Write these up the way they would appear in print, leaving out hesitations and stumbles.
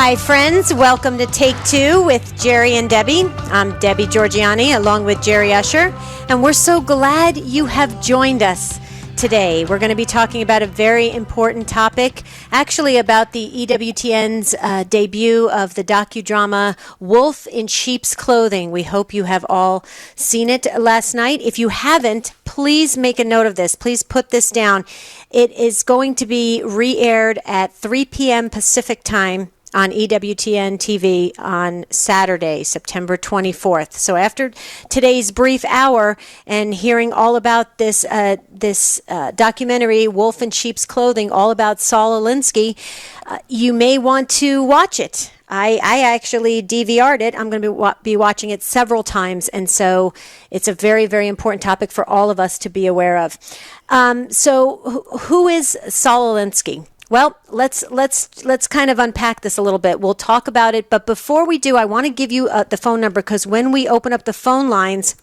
Hi, friends. Welcome to Take Two with Jerry and Debbie. I'm Debbie Georgiani along with Jerry Usher, and we're so glad you have joined us today. We're going to be talking about a very important topic, actually about the EWTN's debut of the docu-drama Wolf in Sheep's Clothing. We hope you have all seen it last night. If you haven't, please make a note of this. Please put this down. It is going to be re-aired at 3 p.m. Pacific time on EWTN TV on Saturday, September 24th. So after today's brief hour and hearing all about this documentary, Wolf in Sheep's Clothing, all about Saul Alinsky, you may want to watch it. I actually DVR'd it. I'm going to be watching it several times, and so it's a very, very important topic for all of us to be aware of. So who is Saul Alinsky? Well, let's kind of unpack this a little bit. We'll talk about it, but before we do, I want to give you the phone number, because when we open up the phone lines,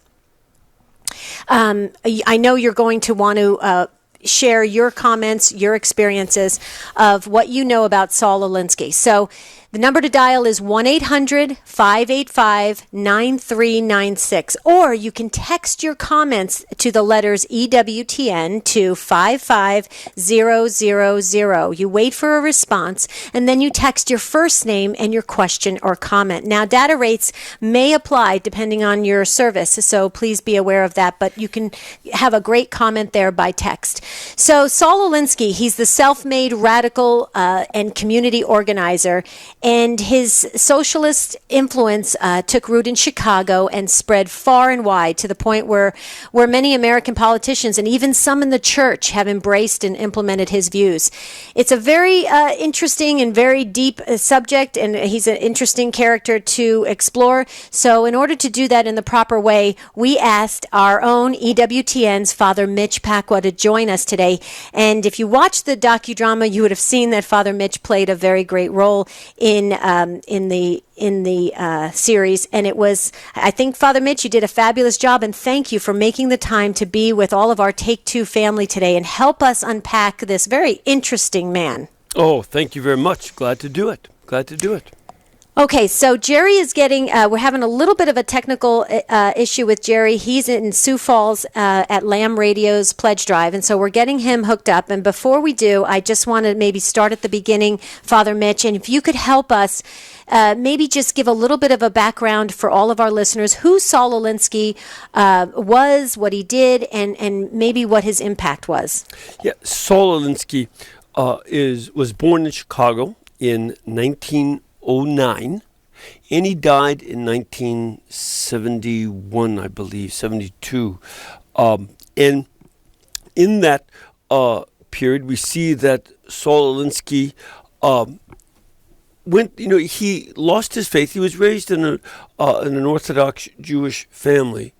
I know you're going to want to share your comments, your experiences of what you know about Saul Alinsky. So the number to dial is 1-800-585-9396, or you can text your comments to the letters EWTN to 55000. You wait for a response, and then you text your first name and your question or comment. Now, data rates may apply depending on your service, so please be aware of that, but you can have a great comment there by text. So Saul Alinsky, he's the self-made radical and community organizer, and his socialist influence took root in Chicago and spread far and wide, to the point where many American politicians and even some in the church have embraced and implemented his views. It's a very interesting and very deep subject, and he's an interesting character to explore. So in order to do that in the proper way, we asked our own EWTN's Father Mitch Pacwa to join us today. And if you watched the docudrama, you would have seen that Father Mitch played a very great role in the series, and it was, I think, Father Mitch, you did a fabulous job, and thank you for making the time to be with all of our Take Two family today and help us unpack this very interesting man. Oh, thank you very much. Glad to do it. Okay, so Jerry is getting, we're having a little bit of a technical issue with Jerry. He's in Sioux Falls at Lamb Radio's Pledge Drive, and so we're getting him hooked up. And before we do, I just want to maybe start at the beginning, Father Mitch, and if you could help us, maybe just give a little bit of a background for all of our listeners, who Saul Alinsky was, what he did, and maybe what his impact was. Yeah, Saul Alinsky was born in Chicago in 1909, and he died in 1971, I believe, 72. And in that period, we see that Saul Alinsky he lost his faith. He was raised in an Orthodox Jewish family,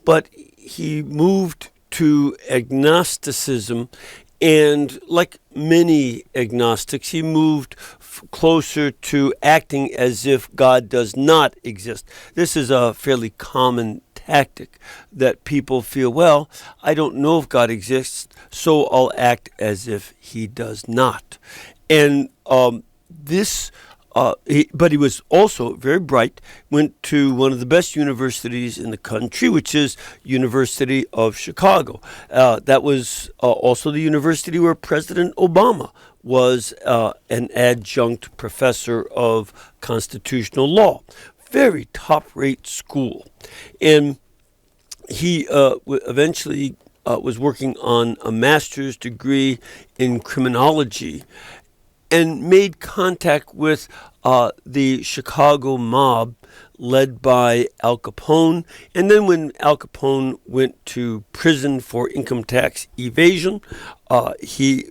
but he moved to agnosticism, and like many agnostics, he moved closer to acting as if God does not exist. This is a fairly common tactic that people feel, well, I don't know if God exists, so I'll act as if he does not. And but he was also very bright, went to one of the best universities in the country, which is University of Chicago. That was also the university where President Obama was an adjunct professor of constitutional law. Very top-rate school. And he eventually was working on a master's degree in criminology, and made contact with the Chicago mob led by Al Capone. And then when Al Capone went to prison for income tax evasion, he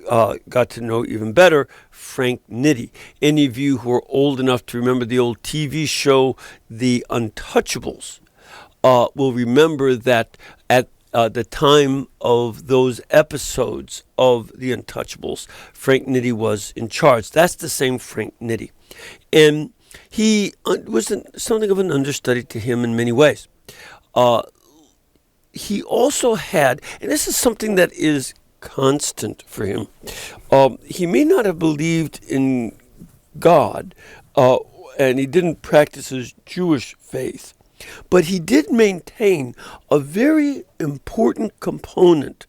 got to know even better Frank Nitti. Any of you who are old enough to remember the old TV show The Untouchables will remember that at the time of those episodes of The Untouchables, Frank Nitti was in charge. That's the same Frank Nitti. And he was something of an understudy to him in many ways. He also had, and this is something that is constant for him, he may not have believed in God, uh, and he didn't practice his Jewish faith. But he did maintain a very important component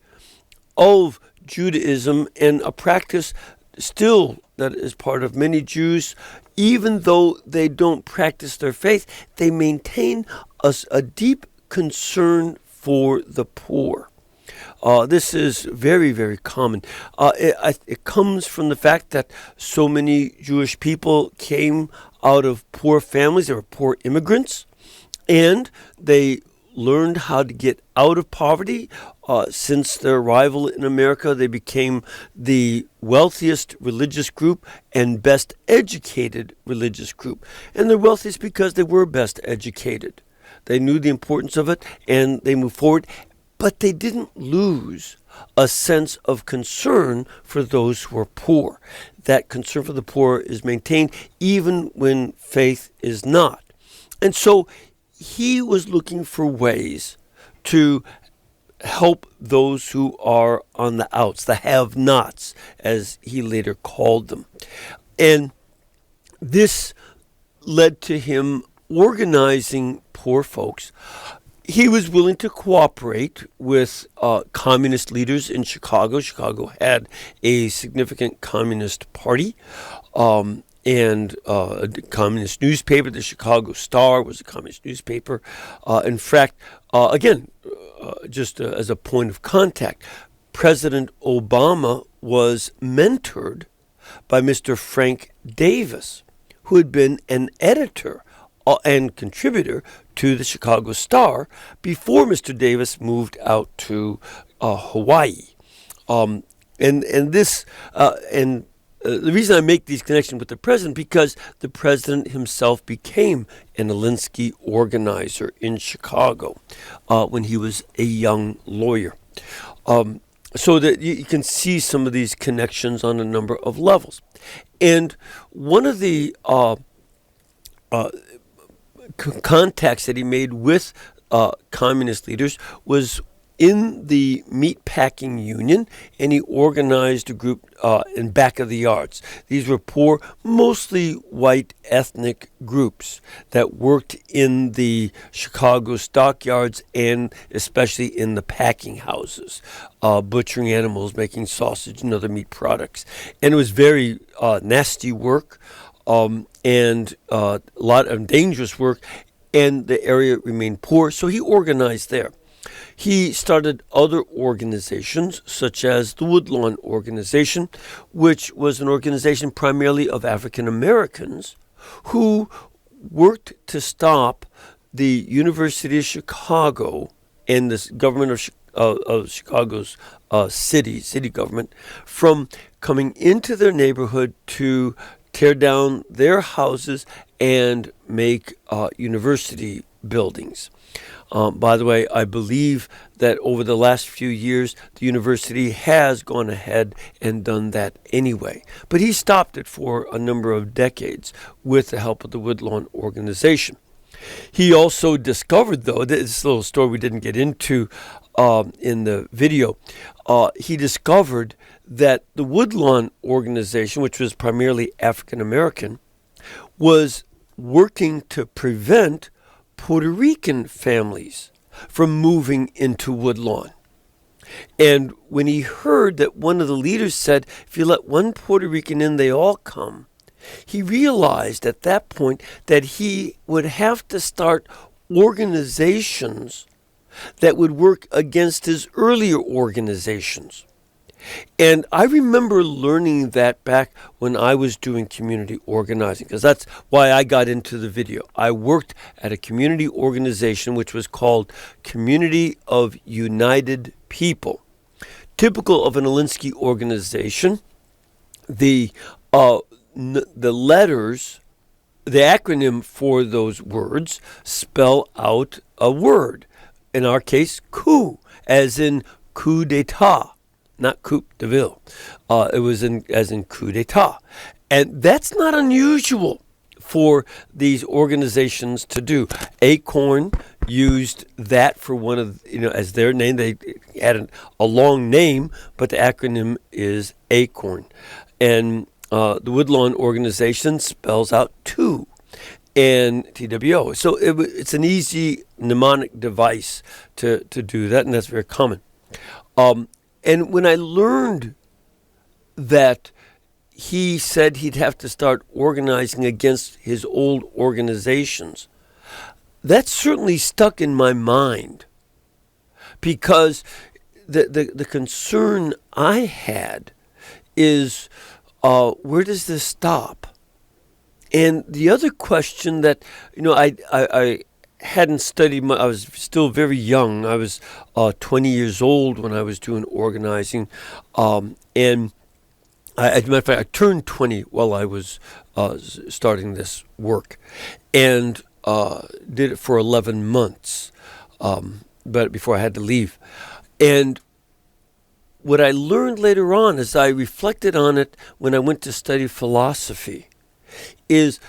of Judaism and a practice still that is part of many Jews. Even though they don't practice their faith, they maintain a deep concern for the poor. This is very, very common. It comes from the fact that so many Jewish people came out of poor families. They were poor immigrants, and they learned how to get out of poverty. Since their arrival in America, they became the wealthiest religious group and best educated religious group. And they're wealthiest because they were best educated. They knew the importance of it, and they moved forward. But they didn't lose a sense of concern for those who are poor. That concern for the poor is maintained even when faith is not. And so he was looking for ways to help those who are on the outs, the have-nots, as he later called them. And this led to him organizing poor folks. He was willing to cooperate with communist leaders in Chicago. Chicago had a significant communist party and a communist newspaper. The Chicago Star was a communist newspaper. In fact, just as a point of contact, President Obama was mentored by Mr. Frank Davis, who had been an editor and contributor to the Chicago Star before Mr. Davis moved out to Hawaii. The reason I make these connections with the president, because the president himself became an Alinsky organizer in Chicago when he was a young lawyer. So that you can see some of these connections on a number of levels. And one of the contacts that he made with communist leaders was in the meatpacking union, and he organized a group in back of the yards. These were poor, mostly white ethnic groups that worked in the Chicago stockyards and especially in the packing houses, butchering animals, making sausage and other meat products. And it was very nasty work and a lot of dangerous work, and the area remained poor, so he organized there. He started other organizations, such as the Woodlawn Organization, which was an organization primarily of African Americans who worked to stop the University of Chicago and the government of Chicago's city government from coming into their neighborhood to tear down their houses and make university buildings. By the way, I believe that over the last few years, the university has gone ahead and done that anyway. But he stopped it for a number of decades with the help of the Woodlawn Organization. He also discovered, though, this little story we didn't get into in the video, he discovered that the Woodlawn Organization, which was primarily African American, was working to prevent Puerto Rican families from moving into Woodlawn. And when he heard that one of the leaders said, if you let one Puerto Rican in, they all come, he realized at that point that he would have to start organizations that would work against his earlier organizations. And I remember learning that back when I was doing community organizing, because that's why I got into the video. I worked at a community organization which was called Community of United People. Typical of an Alinsky organization, the letters, the acronym for those words spell out a word. In our case, coup, as in coup d'etat. Not coup de ville. It was as in coup d'etat. And that's not unusual for these organizations to do. Acorn used that for one of, as their name. They had a long name, but the acronym is Acorn. And the Woodlawn organization spells out two, and TWO. So it's an easy mnemonic device to do that, and that's very common. And when I learned that he said he'd have to start organizing against his old organizations, that certainly stuck in my mind, because the concern I had is, where does this stop? And the other question that, I hadn't studied much. I was still very young. I was 20 years old when I was doing organizing. And as a matter of fact, I turned 20 while I was starting this work, and did it for 11 months, but before I had to leave. And what I learned later on, as I reflected on it when I went to study philosophy, is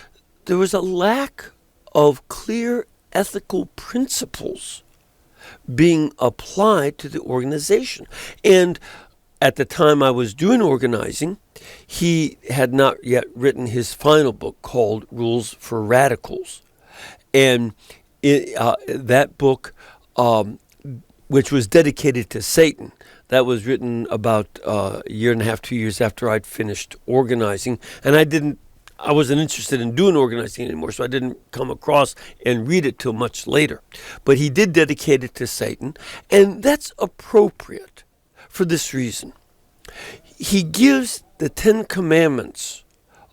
there was a lack of clear ethical principles being applied to the organization. And at the time I was doing organizing, he had not yet written his final book called Rules for Radicals. And that book, which was dedicated to Satan, that was written about a year and a half, 2 years after I'd finished organizing. And I wasn't interested in doing organizing anymore, so I didn't come across and read it till much later. But he did dedicate it to Satan, and that's appropriate for this reason. He gives the 10 commandments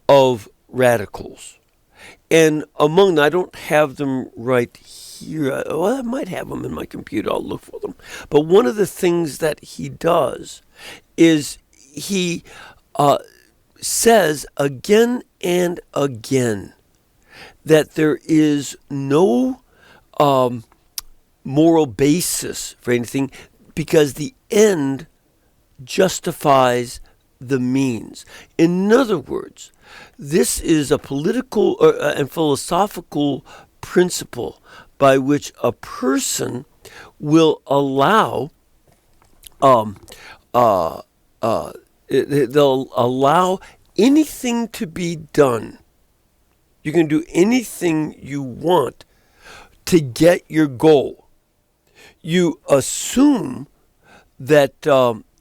of radicals, and among them, I don't have them right here. Well, I might have them in my computer. I'll look for them. But one of the things that he does is he says again and again that there is no moral basis for anything, because the end justifies the means. In other words, this is a political and philosophical principle by which a person will allow they'll allow anything to be done. You can do anything you want to get your goal. You assume that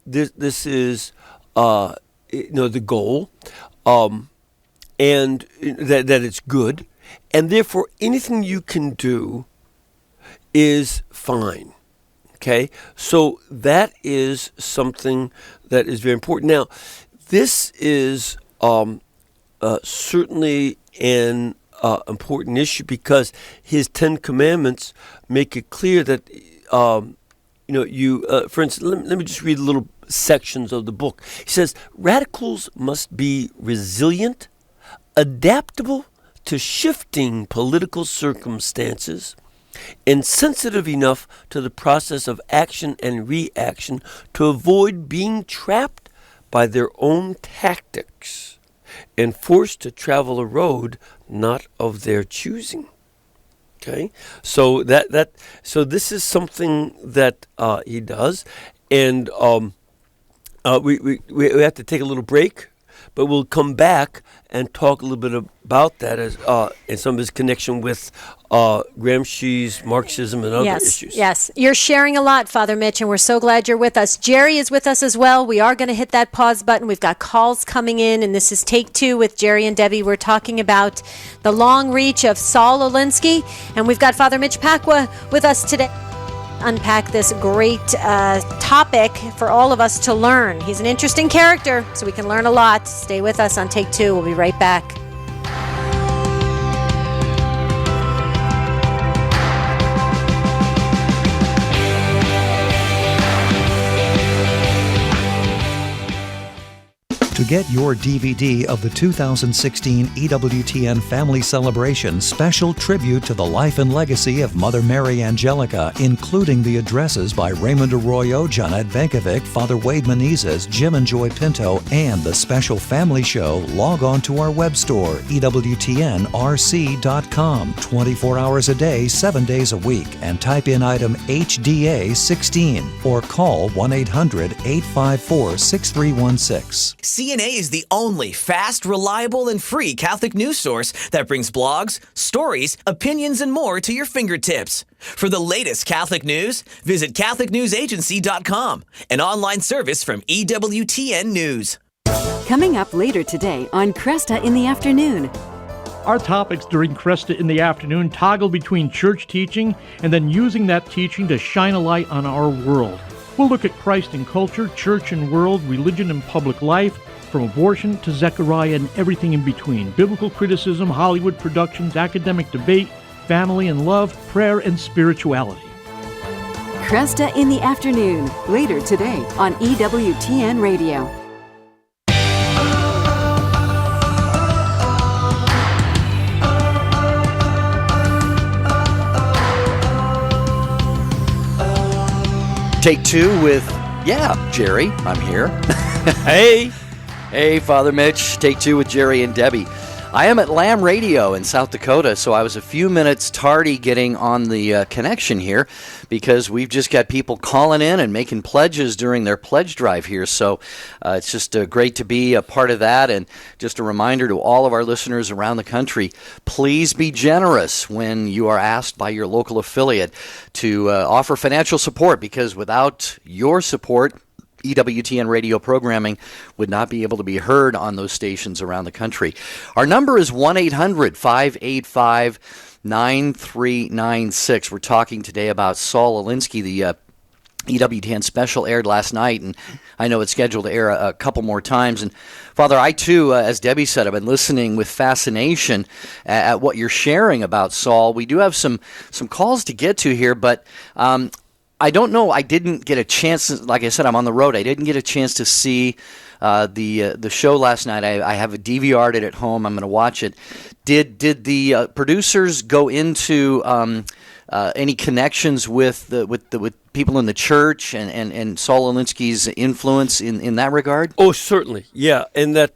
this is the goal, and that it's good, and therefore anything you can do is fine. Okay, so that is something that is very important. Now, this is certainly an important issue, because his 10 commandments make it clear that for instance, let me just read little sections of the book. He says, radicals must be resilient, adaptable to shifting political circumstances, and sensitive enough to the process of action and reaction to avoid being trapped by their own tactics and forced to travel a road not of their choosing. Okay, so so this is something that he does, and we have to take a little break, but we'll come back and talk a little bit about that as and some of his connection with Gramsci's Marxism and other issues. Yes, you're sharing a lot, Father Mitch, and we're so glad you're with us. Jerry is with us as well. We are going to hit that pause button. We've got calls coming in, and this is Take Two with Jerry and Debbie. We're talking about the long reach of Saul Alinsky, and we've got Father Mitch Pacwa with us today. Unpack this great topic for all of us to learn. He's an interesting character, so we can learn a lot. Stay with us on Take Two. We'll be right back. To get your DVD of the 2016 EWTN Family Celebration special tribute to the life and legacy of Mother Mary Angelica, including the addresses by Raymond Arroyo, Janet Vankovic, Father Wade Menezes, Jim and Joy Pinto, and the special family show, log on to our web store, EWTNRC.com, 24 hours a day, 7 days a week, and type in item HDA 16 or call 1-800-854-6316. EWTN is the only fast, reliable, and free Catholic news source that brings blogs, stories, opinions, and more to your fingertips. For the latest Catholic news, visit CatholicNewsAgency.com, an online service from EWTN News. Coming up later today on Cresta in the Afternoon. Our topics during Cresta in the Afternoon toggle between church teaching and then using that teaching to shine a light on our world. We'll look at Christ in culture, church and world, religion and public life, from abortion to Zechariah and everything in between. Biblical criticism, Hollywood productions, academic debate, family and love, prayer and spirituality. Cresta in the Afternoon, later today on EWTN Radio. Take two with, Jerry, I'm here. Hey. Hey, Father Mitch. Take two with Jerry and Debbie. I am at Lamb Radio in South Dakota, so I was a few minutes tardy getting on the connection here because we've just got people calling in and making pledges during their pledge drive here. So it's just great to be a part of that. And just a reminder to all of our listeners around the country, please be generous when you are asked by your local affiliate to offer financial support, because without your support, EWTN radio programming would not be able to be heard on those stations around the country. Our number is 1-800-585-9396. We're talking today about Saul Alinsky. The EWTN special aired last night, and I know it's scheduled to air a couple more times. And Father, I too, as Debbie said, I've been listening with fascination at what you're sharing about Saul. We do have some calls to get to here, but I don't know. I didn't get a chance. Like I said, I'm on the road. I didn't get a chance to see the show last night. I have a DVR'd it at home. I'm going to watch it. Did the producers go into any connections with people in the church and Saul Alinsky's influence in that regard? Oh, certainly, yeah. And that,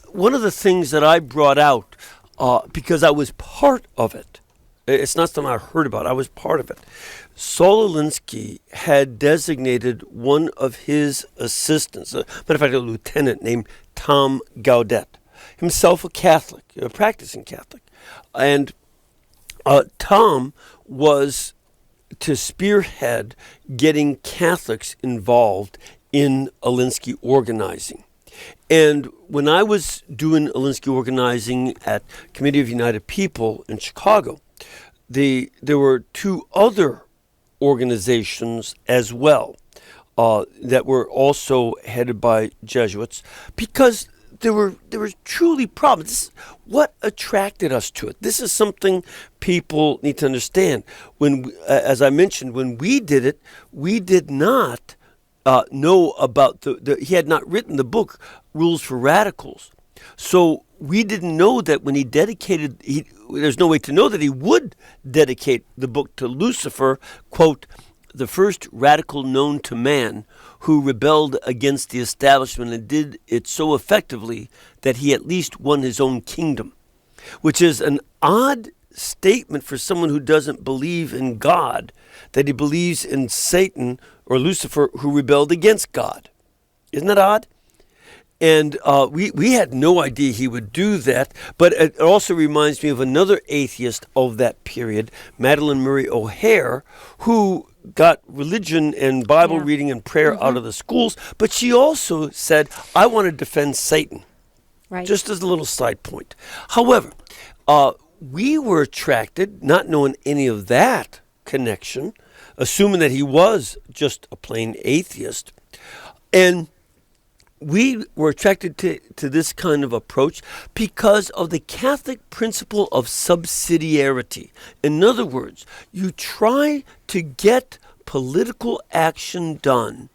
one of the things that I brought out because I was part of it. It's not something I heard about. I was part of it. Saul Alinsky had designated one of his assistants, matter of fact, a lieutenant named Tom Gaudet, himself a Catholic, a practicing Catholic. And Tom was to spearhead getting Catholics involved in Alinsky organizing. And when I was doing Alinsky organizing at Committee of United People in Chicago, there were two other organizations as well that were also headed by Jesuits, because there were truly problems. This is what attracted us to it. This is something people need to understand. When, as I mentioned, when we did it, we did not know about he had not written the book Rules for Radicals. So we didn't know that when he dedicated, there's no way to know that he would dedicate the book to Lucifer, quote, the first radical known to man who rebelled against the establishment and did it so effectively that he at least won his own kingdom, which is an odd statement for someone who doesn't believe in God, that he believes in Satan or Lucifer who rebelled against God. Isn't that odd? And we had no idea he would do that, but it also reminds me of another atheist of that period, Madeleine Murray O'Hare, who got religion and Bible reading and prayer out of the schools, but she also said, I want to defend Satan, just as a little side point. However, we were attracted, not knowing any of that connection, assuming that he was just a plain atheist, and we were attracted to this kind of approach because of the Catholic principle of subsidiarity. In other words, you try to get political action done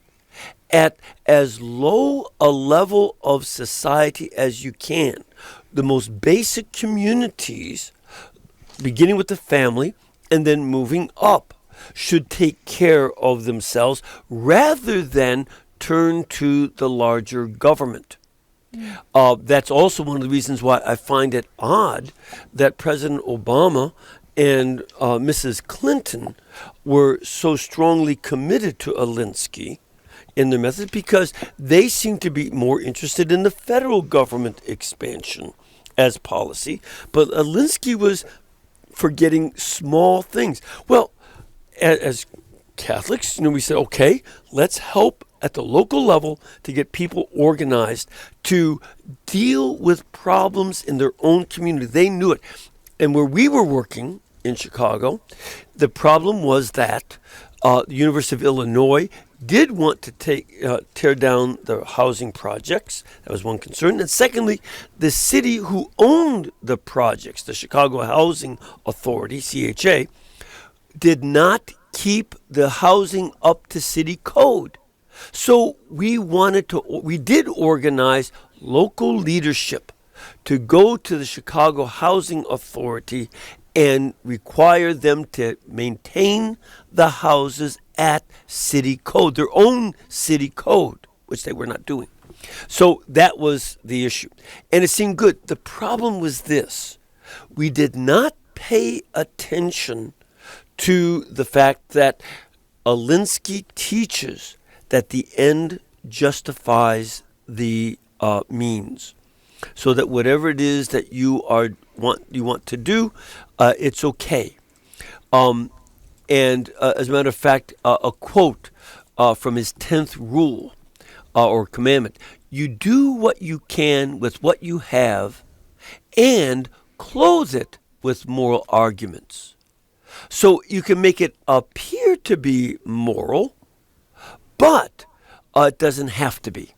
at as low a level of society as you can. The most basic communities, beginning with the family and then moving up, should take care of themselves rather than turn to the larger government. That's also one of the reasons why I find it odd that President Obama and Mrs. Clinton were so strongly committed to Alinsky, in their methods because they seem to be more interested in the federal government expansion as policy. But Alinsky was forgetting small things. Well, as Catholics, we said, okay, let's help at the local level to get people organized to deal with problems in their own community. They knew it. And where we were working in Chicago, the problem was that the University of Illinois did want to tear down the housing projects. That was one concern. And secondly, the city who owned the projects, the Chicago Housing Authority, CHA, did not keep the housing up to city code. So we did organize local leadership to go to the Chicago Housing Authority and require them to maintain the houses at city code, their own city code, which they were not doing. So that was the issue. And it seemed good. The problem was this. We did not pay attention to the fact that Alinsky teaches that the end justifies the means, so that whatever it is that you want to do, it's okay. And as a matter of fact, a quote from his 10th rule or commandment: "You do what you can with what you have, and clothe it with moral arguments." So you can make it appear to be moral, but it doesn't have to be,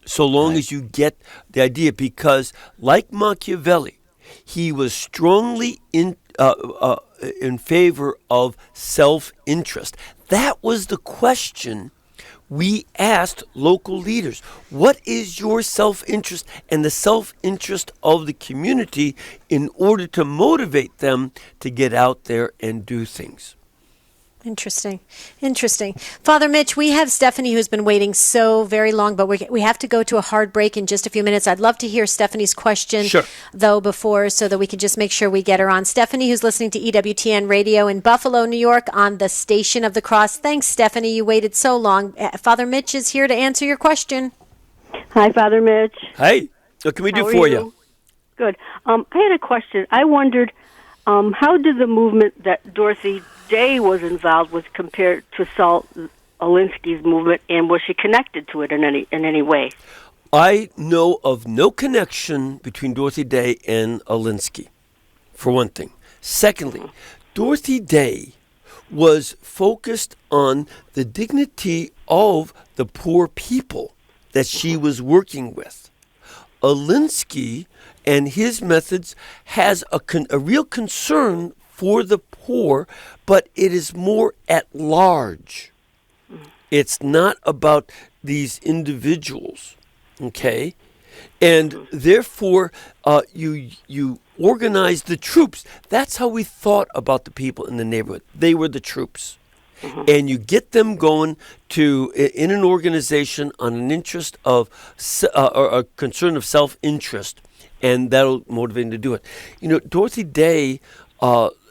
so long as you get the idea. Because, like Machiavelli, he was strongly in favor of self-interest. That was the question we asked local leaders. What is your self-interest and the self-interest of the community in order to motivate them to get out there and do things? Interesting. Father Mitch, we have Stephanie who's been waiting so very long, but we have to go to a hard break in just a few minutes. I'd love to hear Stephanie's question, though, before, so that we can just make sure we get her on. Stephanie, who's listening to EWTN Radio in Buffalo, New York, on the Station of the Cross. Thanks, Stephanie. You waited so long. Father Mitch is here to answer your question. Hi, Father Mitch. Hey, what can we do for you? Good. I had a question. I wondered, how did the movement that Dorothy Day was involved with compared to Saul Alinsky's movement, and was she connected to it in any way? I know of no connection between Dorothy Day and Alinsky, for one thing. Secondly, Dorothy Day was focused on the dignity of the poor people that she was working with. Alinsky and his methods has a real concern for the poor, but it is more at large. It's not about these individuals, okay? And therefore, you organize the troops. That's how we thought about the people in the neighborhood. They were the troops. And you get them going in an organization on an interest of, or a concern of self-interest, and that'll motivate them to do it. Dorothy Day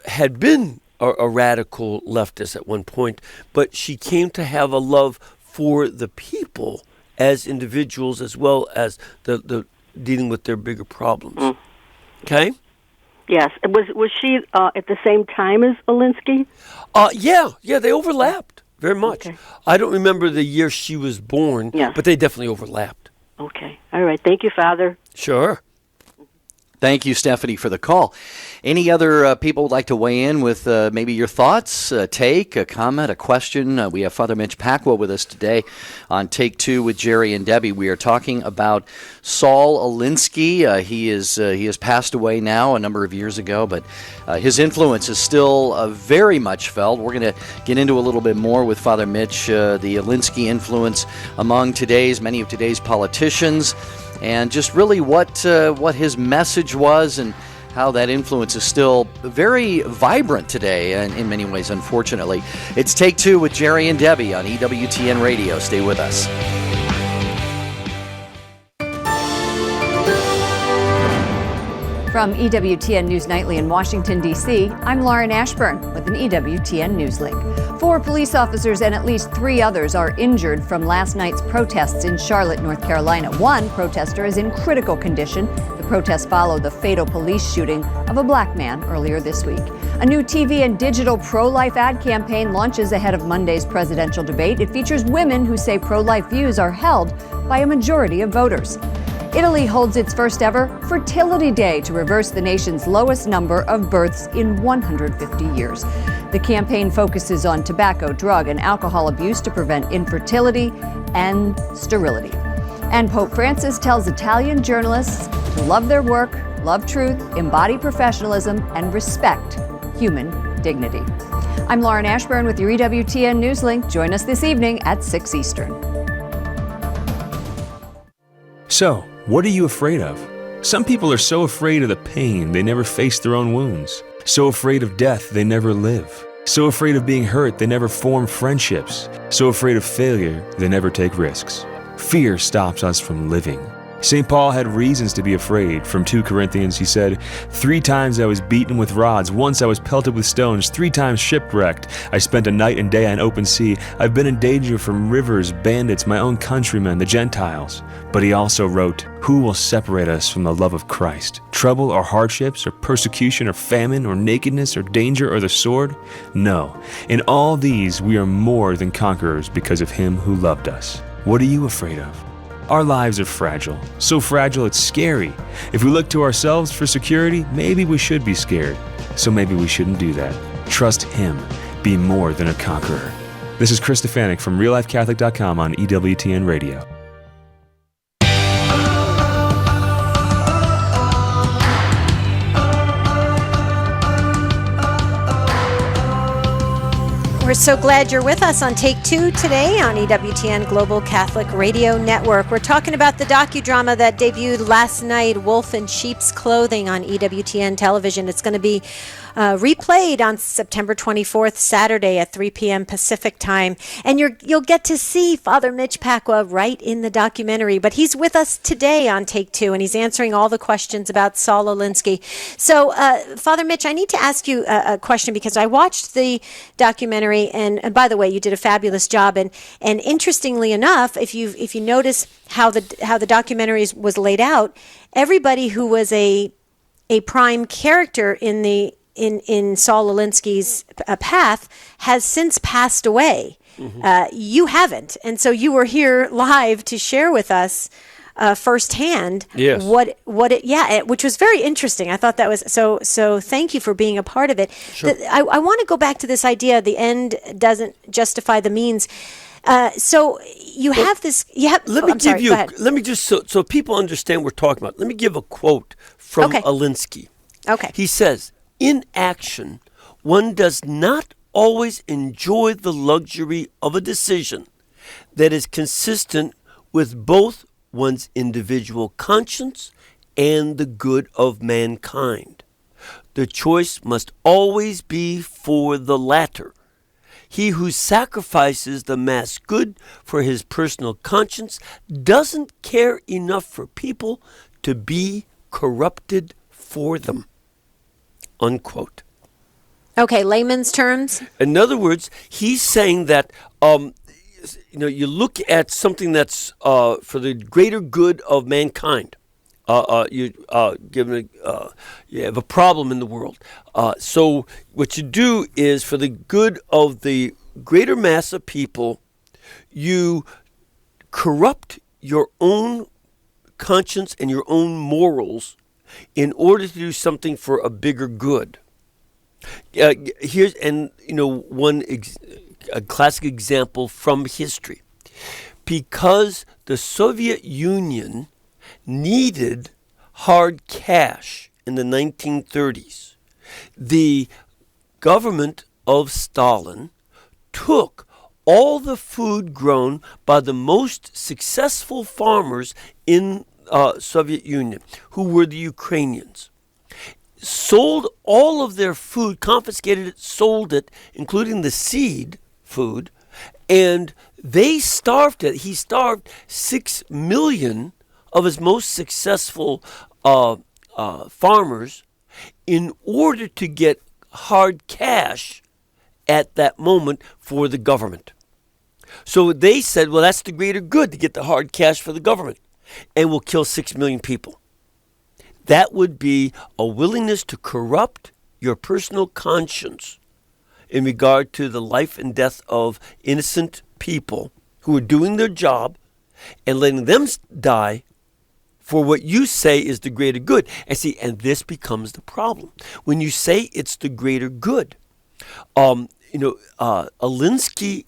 had been a radical leftist at one point, but she came to have a love for the people as individuals, as well as the dealing with their bigger problems. Okay? Yes. Was she at the same time as Alinsky? Yeah, they overlapped very much. Okay. I don't remember the year she was born, but they definitely overlapped. Okay. All right. Thank you, Father. Sure. Thank you, Stephanie, for the call. Any other people would like to weigh in with maybe your thoughts, a comment, a question? We have Father Mitch Pacwa with us today on Take Two with Jerry and Debbie. We are talking about Saul Alinsky. He has passed away now a number of years ago, but his influence is still very much felt. We're going to get into a little bit more with Father Mitch, the Alinsky influence among many of today's politicians, and just really what his message was and how that influence is still very vibrant today, and in many ways, unfortunately. It's Take Two with Jerry and Debbie on EWTN Radio. Stay with us. From EWTN News Nightly in Washington, D.C., I'm Lauren Ashburn with an EWTN News Link. 4 police officers and at least 3 others are injured from last night's protests in Charlotte, North Carolina. One protester is in critical condition. The protests follow the fatal police shooting of a black man earlier this week. A new TV and digital pro-life ad campaign launches ahead of Monday's presidential debate. It features women who say pro-life views are held by a majority of voters. Italy holds its first ever Fertility Day to reverse the nation's lowest number of births in 150 years. The campaign focuses on tobacco, drug, and alcohol abuse to prevent infertility and sterility. And Pope Francis tells Italian journalists to love their work, love truth, embody professionalism, and respect human dignity. I'm Lauren Ashburn with your EWTN Newslink. Join us this evening at 6 Eastern. So, what are you afraid of? Some people are so afraid of the pain they never face their own wounds. So afraid of death they never live. So afraid of being hurt they never form friendships. So afraid of failure they never take risks. Fear stops us from living. St. Paul had reasons to be afraid. From 2 Corinthians, he said, 3 times I was beaten with rods, once I was pelted with stones, 3 times shipwrecked. I spent a night and day on open sea. I've been in danger from rivers, bandits, my own countrymen, the Gentiles. But he also wrote, who will separate us from the love of Christ? Trouble or hardships or persecution or famine or nakedness or danger or the sword? No. In all these we are more than conquerors because of him who loved us. What are you afraid of? Our lives are fragile, so fragile it's scary. If we look to ourselves for security, maybe we should be scared. So maybe we shouldn't do that. Trust him. Be more than a conqueror. This is Chris Stefanik from RealLifeCatholic.com on EWTN Radio. We're so glad you're with us on Take 2 today on EWTN Global Catholic Radio Network. We're talking about the docudrama that debuted last night, Wolf in Sheep's Clothing, on EWTN television. It's going to be replayed on September 24th, Saturday at 3 p.m. Pacific time. And you'll get to see Father Mitch Pacwa right in the documentary. But he's with us today on Take 2, and he's answering all the questions about Saul Alinsky. So, Father Mitch, I need to ask you a question, because I watched the documentary, and by the way, you did a fabulous job. And interestingly enough, if you notice how the documentary was laid out, everybody who was a prime character in Saul Alinsky's path has since passed away. Mm-hmm. You haven't, and so you were here live to share with us firsthand. Yes. Which was very interesting. I thought that was so. Thank you for being a part of it. Sure. I want to go back to this idea: the end doesn't justify the means. So you have this. Let me just so people understand what we're talking about. Let me give a quote from Alinsky. Okay. He says, "In action, one does not always enjoy the luxury of a decision that is consistent with both one's individual conscience and the good of mankind. The choice must always be for the latter. He who sacrifices the mass good for his personal conscience doesn't care enough for people to be corrupted for them." Unquote. Okay, layman's terms. In other words, he's saying that you look at something that's for the greater good of mankind. You have a problem in the world. So what you do is, for the good of the greater mass of people, you corrupt your own conscience and your own morals in order to do something for a bigger good. Here's a classic example from history. Because the Soviet Union needed hard cash in the 1930s, the government of Stalin took all the food grown by the most successful farmers in Soviet Union, who were the Ukrainians, sold all of their food, confiscated it, sold it, including the seed food, and they starved it. He starved 6 million of his most successful farmers in order to get hard cash at that moment for the government. So they said, well, that's the greater good to get the hard cash for the government, and we'll kill 6 million people. That would be a willingness to corrupt your personal conscience in regard to the life and death of innocent people who are doing their job and letting them die for what you say is the greater good. And see, and this becomes the problem. When you say it's the greater good, Alinsky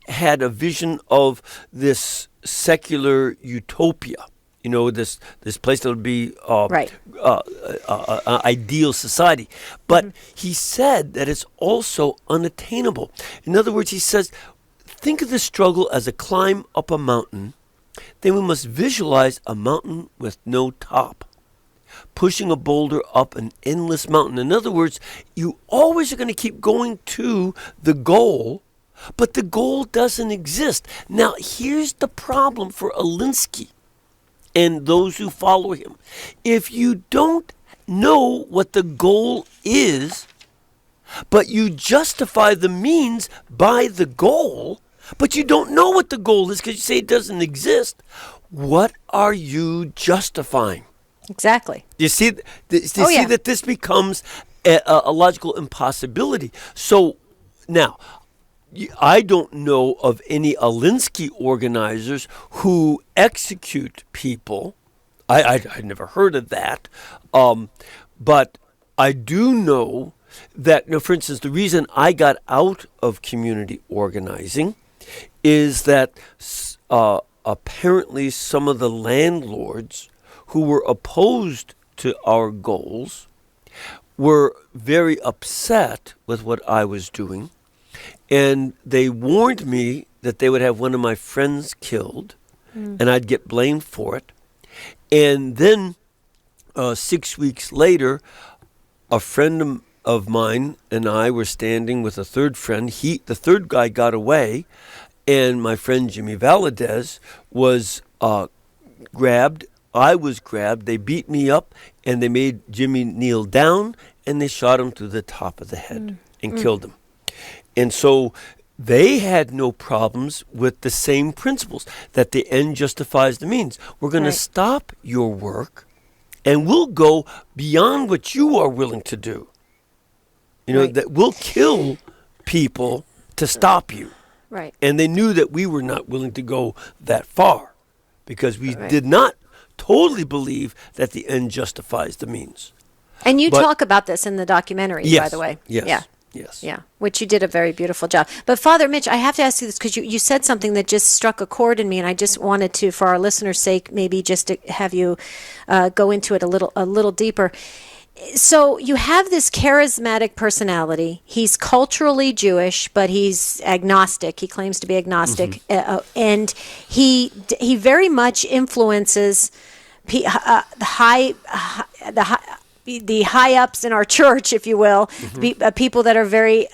had a vision of this secular utopia. This place that would be Right. An ideal society. But he said that it's also unattainable. In other words, he says, think of the struggle as a climb up a mountain. Then we must visualize a mountain with no top, pushing a boulder up an endless mountain. In other words, you always are going to keep going to the goal, but the goal doesn't exist. Now, here's the problem for Alinsky and those who follow him. If you don't know what the goal is, but you justify the means by the goal, but you don't know what the goal is because you say it doesn't exist, what are you justifying? Exactly. You see, see that this becomes a logical impossibility. So now, I don't know of any Alinsky organizers who execute people. I never heard of that. But I do know that, for instance, the reason I got out of community organizing is that apparently some of the landlords who were opposed to our goals were very upset with what I was doing. And they warned me that they would have one of my friends killed, and I'd get blamed for it. And then 6 weeks later, a friend of mine and I were standing with a third friend. The third guy got away, and my friend Jimmy Valadez was grabbed. I was grabbed. They beat me up, and they made Jimmy kneel down, and they shot him through the top of the head and killed him. And so they had no problems with the same principles, that the end justifies the means. We're going to stop your work, and we'll go beyond what you are willing to do. That we'll kill people to stop you. Right. And they knew that we were not willing to go that far because we did not totally believe that the end justifies the means. And you talk about this in the documentary, by the way. Yes. Yeah. Yes. Yeah, which you did a very beautiful job. But Father Mitch, I have to ask you this because you said something that just struck a chord in me, and I just wanted to, for our listeners' sake, maybe just to have you go into it a little deeper. So you have this charismatic personality. He's culturally Jewish, but he's agnostic. He claims to be agnostic, and he very much influences the high ups in our church, if you will, people that are very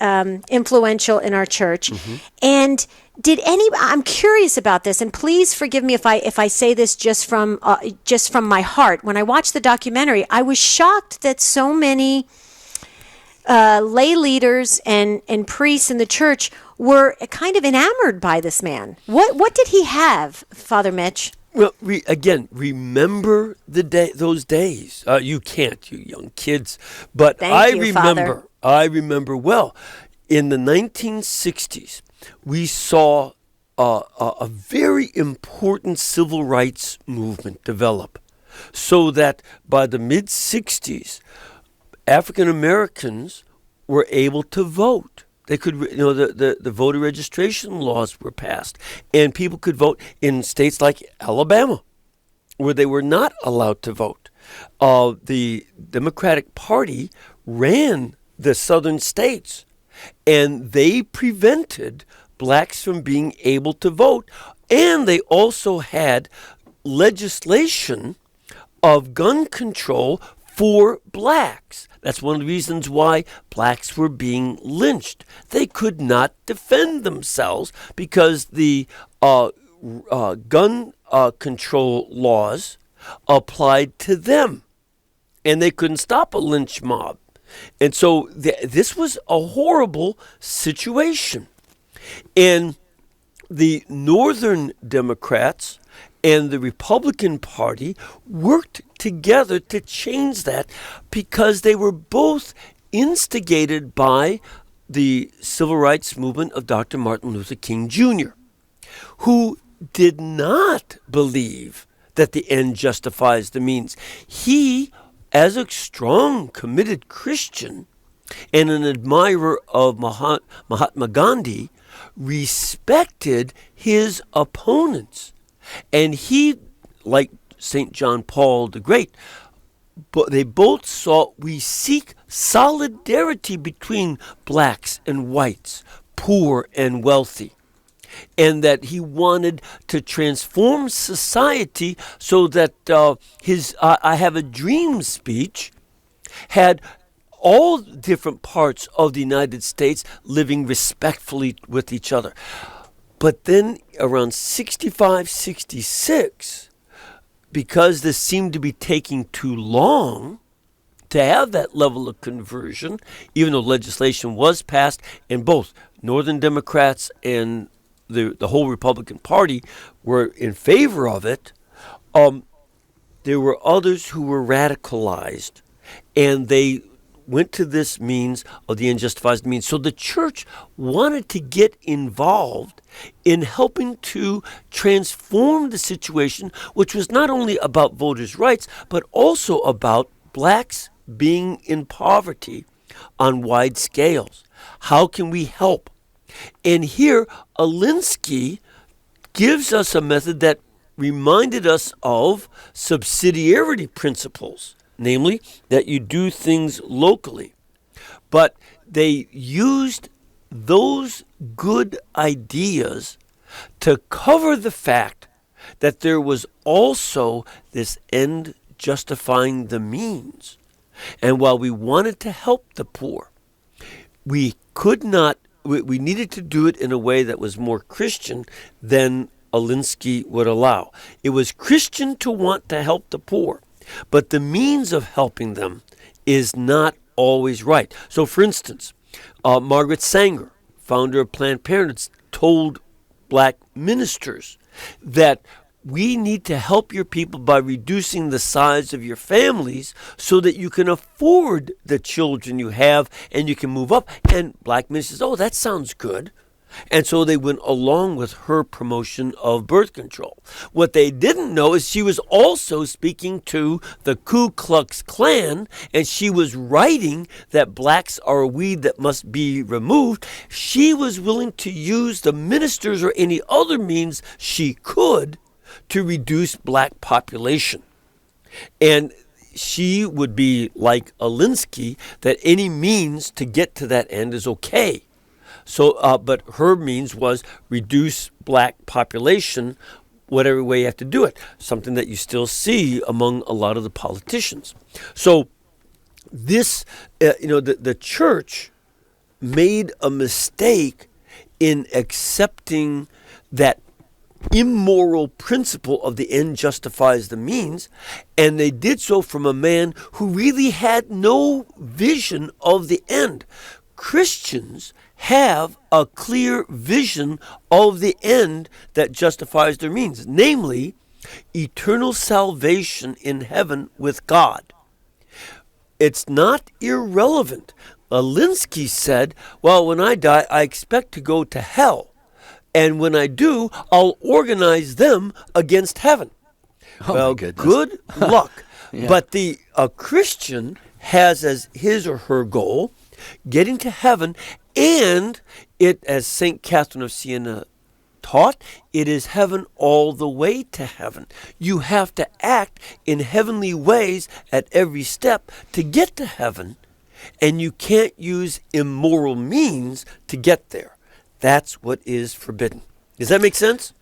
influential in our church. And I'm curious about this, and please forgive me if I say this just from my heart. When I watched the documentary, I was shocked that so many lay leaders and priests in the church were kind of enamored by this man. What did he have, Father Mitch? Well, remember those days. You can't, you young kids. But I remember well. In the 1960s, we saw a very important civil rights movement develop, so that by the mid-60s, African Americans were able to vote. They could, the voter registration laws were passed, and people could vote in states like Alabama, where they were not allowed to vote. The Democratic Party ran the southern states, and they prevented blacks from being able to vote. And they also had legislation of gun control for blacks. That's one of the reasons why blacks were being lynched. They could not defend themselves because the gun control laws applied to them, and they couldn't stop a lynch mob. And so this was a horrible situation. And the Northern Democrats and the Republican Party worked together to change that because they were both instigated by the civil rights movement of Dr. Martin Luther King Jr., who did not believe that the end justifies the means. He, as a strong, committed Christian and an admirer of Mahatma Gandhi, respected his opponents. And he, like St. John Paul the Great, but they both saw we seek solidarity between blacks and whites, poor and wealthy. And that he wanted to transform society so that his I Have a Dream speech had all different parts of the United States living respectfully with each other. But then around 65, 66, because this seemed to be taking too long to have that level of conversion, even though legislation was passed, and both Northern Democrats and the whole Republican Party were in favor of it, there were others who were radicalized, and they went to this means of the end justifies the means. So the church wanted to get involved in helping to transform the situation, which was not only about voters' rights, but also about blacks being in poverty on wide scales. How can we help? And here, Alinsky gives us a method that reminded us of subsidiarity principles, namely that you do things locally. But they used those good ideas to cover the fact that there was also this end justifying the means. And while we wanted to help the poor, we needed to do it in a way that was more Christian than Alinsky would allow. It was Christian to want to help the poor, but the means of helping them is not always right. So, for instance, Margaret Sanger, founder of Planned Parenthood, told black ministers that we need to help your people by reducing the size of your families so that you can afford the children you have and you can move up. And black ministers, oh, that sounds good. And so they went along with her promotion of birth control. What they didn't know is she was also speaking to the Ku Klux Klan, and she was writing that blacks are a weed that must be removed. She was willing to use the ministers or any other means she could to reduce black population. And she would be like Alinsky, that any means to get to that end is okay. So, but her means was reduce black population, whatever way you have to do it, something that you still see among a lot of the politicians. So this, the church made a mistake in accepting that immoral principle of the end justifies the means, and they did so from a man who really had no vision of the end. Christians have a clear vision of the end that justifies their means, namely eternal salvation in heaven with God. It's not irrelevant. Alinsky said, well, when I die, I expect to go to hell. And when I do, I'll organize them against heaven. Oh, well, good luck. Yeah. But a Christian has as his or her goal getting to heaven, and it, as St. Catherine of Siena taught, it is heaven all the way to heaven. You have to act in heavenly ways at every step to get to heaven, and you can't use immoral means to get there. That's what is forbidden. Does that make sense?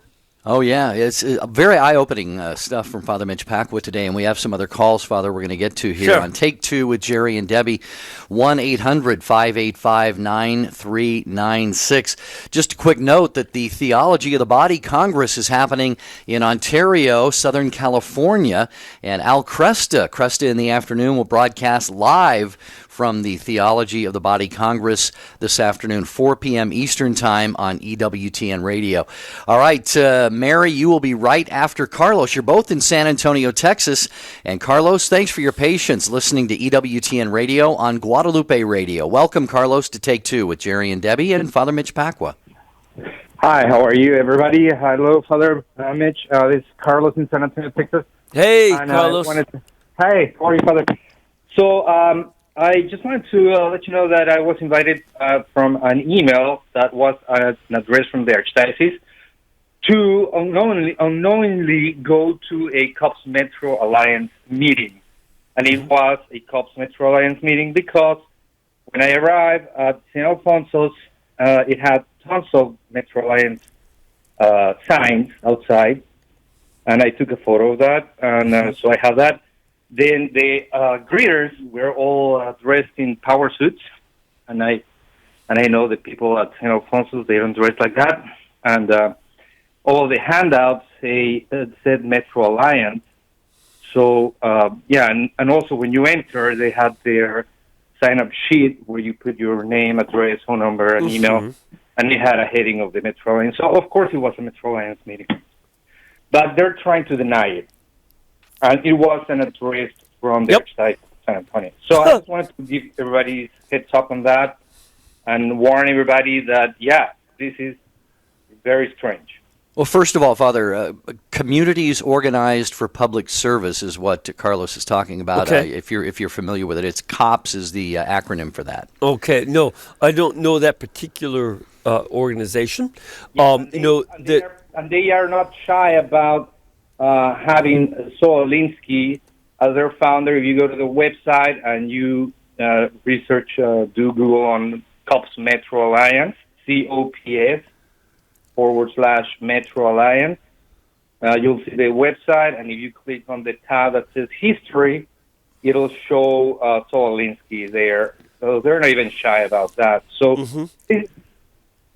Oh, yeah. It's very eye-opening stuff from Father Mitch Pacwa today, and we have some other calls, Father, we're going to get to here on Take Two with Jerry and Debbie, 1-800-585-9396. Just a quick note that the Theology of the Body Congress is happening in Ontario, Southern California, and Al Cresta in the afternoon will broadcast live from the Theology of the Body Congress this afternoon, 4 p.m. Eastern Time on EWTN Radio. All right, Mary, you will be right after Carlos. You're both in San Antonio, Texas. And Carlos, thanks for your patience listening to EWTN Radio on Guadalupe Radio. Welcome, Carlos, to Take Two with Jerry and Debbie and Father Mitch Pacwa. Hi, how are you, everybody? Hello, Father Mitch. This is Carlos in San Antonio, Texas. Hey, and, Carlos. Hi, how are you, Father? So I just wanted to let you know that I was invited from an email that was an address from the Archdiocese to unknowingly go to a COPS Metro Alliance meeting. And it was a COPS Metro Alliance meeting because when I arrived at St. Alfonso's, it had tons of Metro Alliance signs outside, and I took a photo of that, and so I have that. Then the greeters were all dressed in power suits, and I know the people at St. Alfonso's, they don't dress like that, and all the handouts said Metro Alliance. So and also when you enter, they had their sign-up sheet where you put your name, address, phone number, and email. And it had a heading of the Metro Alliance. So, of course, it was a Metro Alliance meeting. But they're trying to deny it. And it was an address from the Archdiocese of San Antonio. So I just wanted to give everybody heads up on that and warn everybody that, this is very strange. Well, first of all, Father, communities organized for public service is what Carlos is talking about. Okay. If you're familiar with it, it's COPS is the acronym for that. Okay, no, I don't know that particular organization. They are not shy about having Saul Alinsky as their founder. If you go to the website and you research, do Google on COPS Metro Alliance, COPS /Metro Alliance. You'll see the website, and if you click on the tab that says History, it'll show Saul Alinsky there. So they're not even shy about that. So, this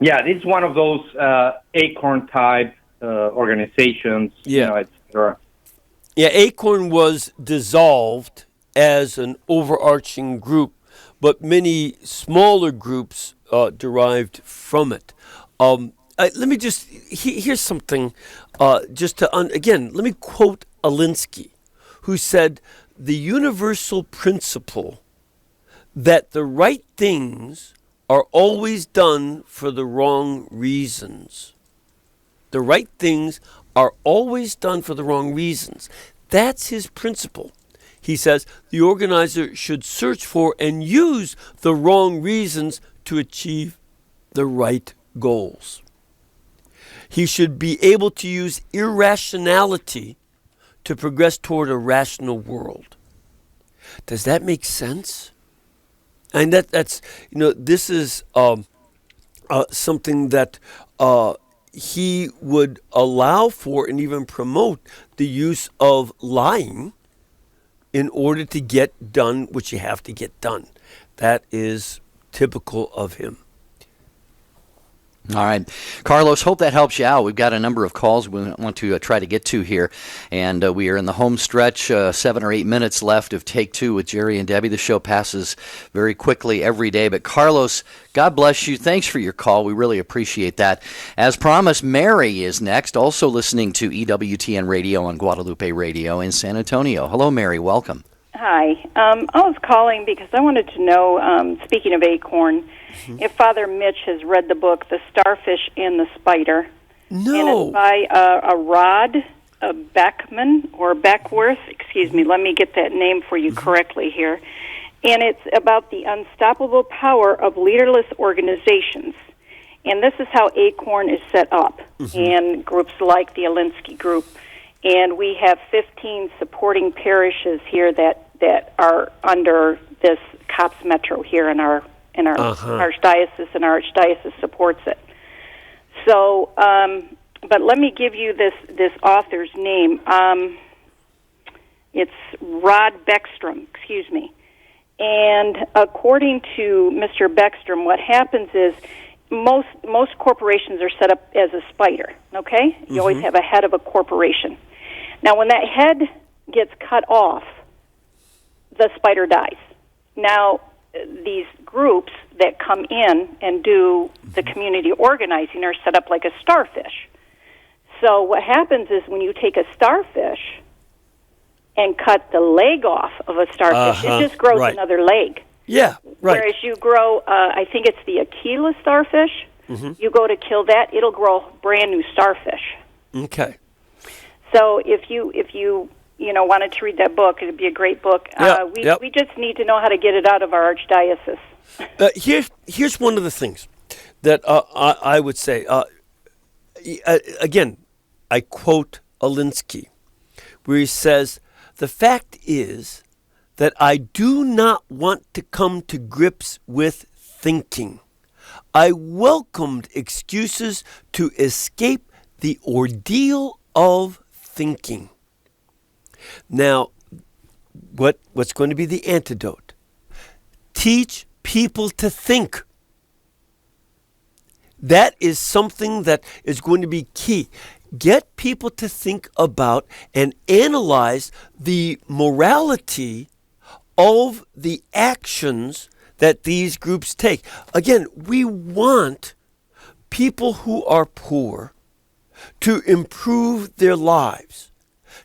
is one of those Acorn-type organizations, etc. Yeah, Acorn was dissolved as an overarching group, but many smaller groups derived from it. Let me just, here's something, again, let me quote Alinsky, who said, the universal principle that the right things are always done for the wrong reasons. The right things are always done for the wrong reasons. That's his principle. He says the organizer should search for and use the wrong reasons to achieve the right goals. He should be able to use irrationality to progress toward a rational world. Does that make sense? And that's this is something that he would allow for and even promote the use of lying in order to get done what you have to get done. That is typical of him. All right. Carlos, hope that helps you out. We've got a number of calls we want to try to get to here, and we are in the home stretch, 7 or 8 minutes left of Take Two with Jerry and Debbie. The show passes very quickly every day, but Carlos, God bless you. Thanks for your call. We really appreciate that. As promised, Mary is next, also listening to EWTN Radio on Guadalupe Radio in San Antonio. Hello, Mary. Welcome. Hi. I was calling because I wanted to know, speaking of Acorn, if Father Mitch has read the book, The Starfish and the Spider. No. And it's by a Rod Beckman, or Beckworth. Excuse me, let me get that name for you correctly here. And it's about the unstoppable power of leaderless organizations. And this is how Acorn is set up, and groups like the Alinsky Group. And we have 15 supporting parishes here that are under this COPS Metro here in our archdiocese, and our archdiocese supports it. So, but let me give you this author's name. It's Rod Beckstrom, excuse me. And according to Mr. Beckstrom, what happens is most corporations are set up as a spider, okay? You always have a head of a corporation. Now, when that head gets cut off, the spider dies. Now, these groups that come in and do the community organizing are set up like a starfish. So what happens is when you take a starfish and cut the leg off of a starfish, it just grows another leg. Yeah, right. Whereas you grow, I think it's the Aquila starfish, you go to kill that, it'll grow brand new starfish. Okay. So if you wanted to read that book, it'd be a great book. We just need to know how to get it out of our archdiocese. Here's one of the things that I would say. Again, I quote Alinsky, where he says, "The fact is that I do not want to come to grips with thinking. I welcomed excuses to escape the ordeal of thinking." Now, what's going to be the antidote? Teach people to think. That is something that is going to be key. Get people to think about and analyze the morality of the actions that these groups take. Again, we want people who are poor to improve their lives,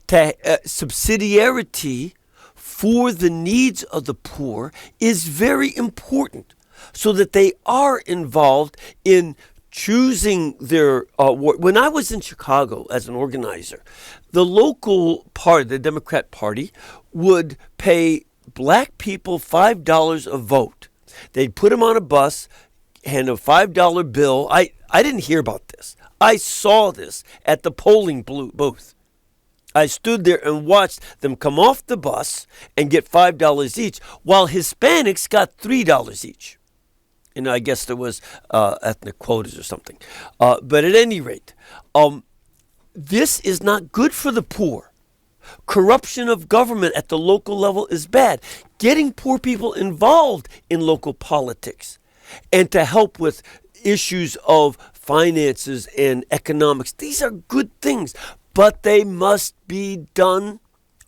to subsidiarity for the needs of the poor is very important, so that they are involved in choosing their when I was in Chicago as an organizer, the local party, the Democrat Party, would pay black people $5 a vote. They'd put them on a bus, hand a $5 bill. I didn't hear about this. I saw this at the polling booth. I stood there and watched them come off the bus and get $5 each, while Hispanics got $3 each. I guess there was ethnic quotas or something. But at any rate, this is not good for the poor. Corruption of government at the local level is bad. Getting poor people involved in local politics and to help with issues of finances and economics, these are good things, but they must be done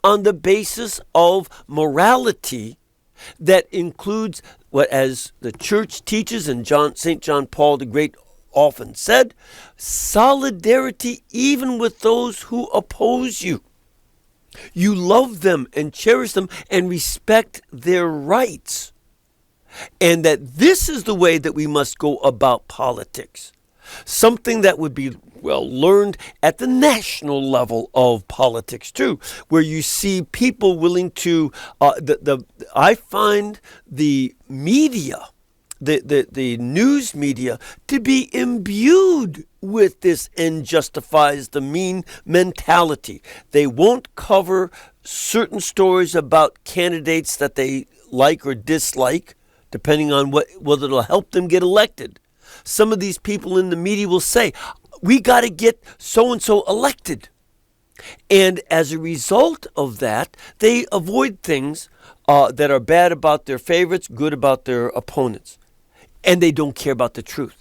on the basis of morality that includes what, as the church teaches, and St. John Paul the Great often said, solidarity even with those who oppose you. You love them and cherish them and respect their rights. And that this is the way that we must go about politics. Something that would be learned at the national level of politics too, where you see people willing to. I find the media, the news media, to be imbued with this "end justifies the mean" mentality. They won't cover certain stories about candidates that they like or dislike, depending on whether it'll help them get elected. Some of these people in the media will say, we got to get so-and-so elected. And as a result of that, they avoid things that are bad about their favorites, good about their opponents. And they don't care about the truth.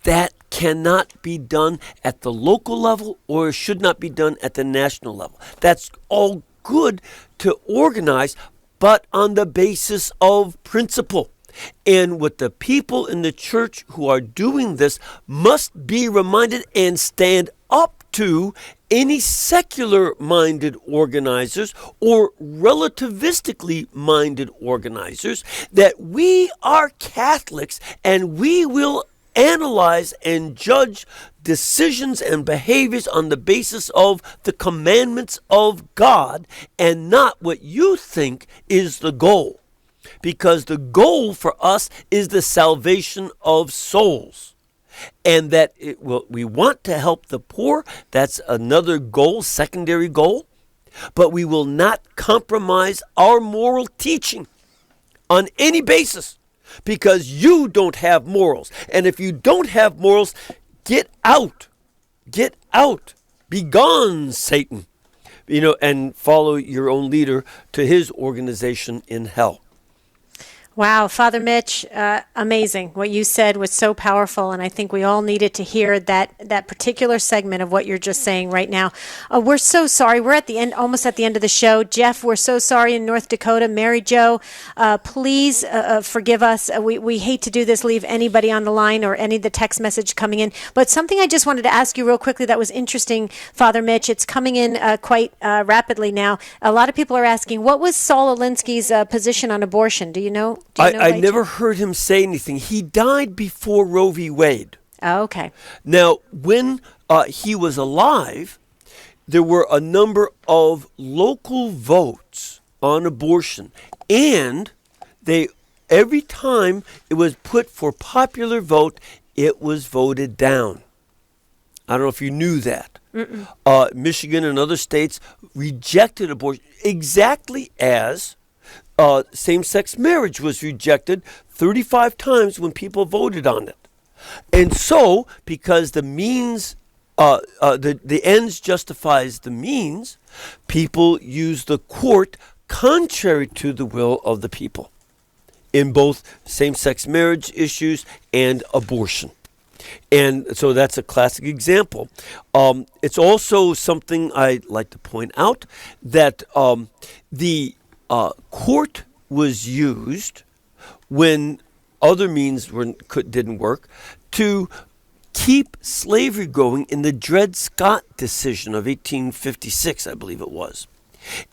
That cannot be done at the local level, or should not be done at the national level. That's all good to organize, but on the basis of principle. And what the people in the church who are doing this must be reminded and stand up to any secular-minded organizers or relativistically minded organizers that we are Catholics and we will analyze and judge decisions and behaviors on the basis of the commandments of God and not what you think is the goal. Because the goal for us is the salvation of souls. And that we want to help the poor. That's another goal, secondary goal. But we will not compromise our moral teaching on any basis. Because you don't have morals. And if you don't have morals, get out. Get out. Be gone, Satan. And follow your own leader to his organization in hell. Wow, Father Mitch, amazing. What you said was so powerful, and I think we all needed to hear that particular segment of what you're just saying right now. We're so sorry. We're at the end, almost at the end of the show. Jeff, we're so sorry in North Dakota. Mary Jo, please forgive us. We hate to do this, leave anybody on the line or any of the text message coming in. But something I just wanted to ask you real quickly that was interesting, Father Mitch. It's coming in quite rapidly now. A lot of people are asking, what was Saul Alinsky's position on abortion? Do you know? I never heard him say anything. He died before Roe v. Wade. Oh, okay. Now, when he was alive, there were a number of local votes on abortion, and every time it was put for popular vote, it was voted down. I don't know if you knew that. Michigan and other states rejected abortion exactly as same-sex marriage was rejected 35 times when people voted on it. And so, because the means, the ends justifies the means, people use the court contrary to the will of the people in both same-sex marriage issues and abortion. And so that's a classic example. It's also something I'd like to point out that the court was used when other means didn't work to keep slavery going in the Dred Scott decision of 1856, I believe it was.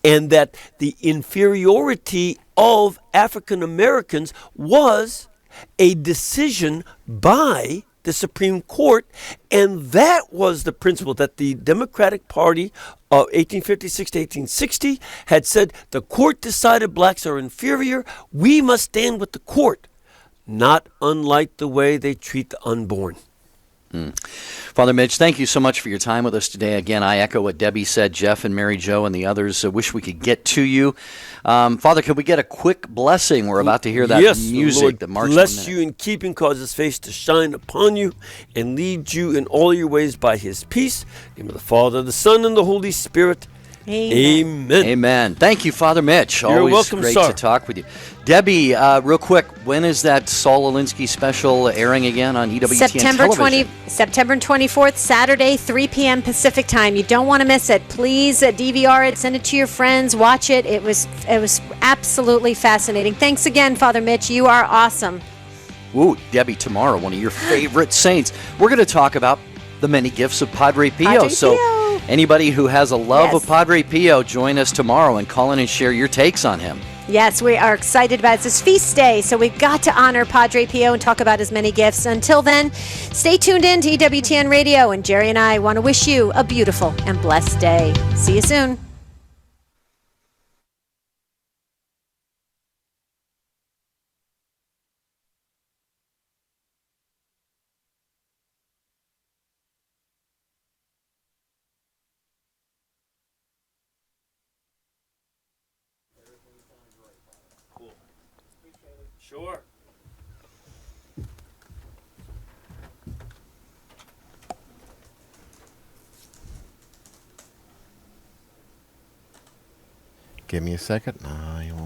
And that the inferiority of African Americans was a decision by the Supreme Court, and that was the principle that the Democratic Party of 1856 to 1860 had said, the court decided blacks are inferior, we must stand with the court, not unlike the way they treat the unborn. Father Mitch, thank you so much for your time with us today. Again, I echo what Debbie said. Jeff and Mary Jo and the others wish we could get to you. Father, could we get a quick blessing? We're about to hear that music Lord, that marks bless you in keeping, cause his face to shine upon you, and lead you in all your ways by his peace. In the name of the Father, the Son, and the Holy Spirit. Amen. Amen. Thank you, Father Mitch. You're Always welcome, great sir. to talk with you. Debbie, real quick, when is that Saul Alinsky special airing again on EWTN television? September 24th, Saturday, 3 p.m. Pacific time. You don't want to miss it. Please DVR it, send it to your friends, watch it. It was absolutely fascinating. Thanks again, Father Mitch. You are awesome. Ooh, Debbie, tomorrow, one of your favorite saints. We're going to talk about the many gifts of Padre Pio. Anybody who has a love of Padre Pio, join us tomorrow and call in and share your takes on him. Yes, we are excited about it. It's his feast day, so we've got to honor Padre Pio and talk about his many gifts. Until then, stay tuned in to EWTN Radio, and Jerry and I want to wish you a beautiful and blessed day. See you soon. Sure. Give me a second. You won't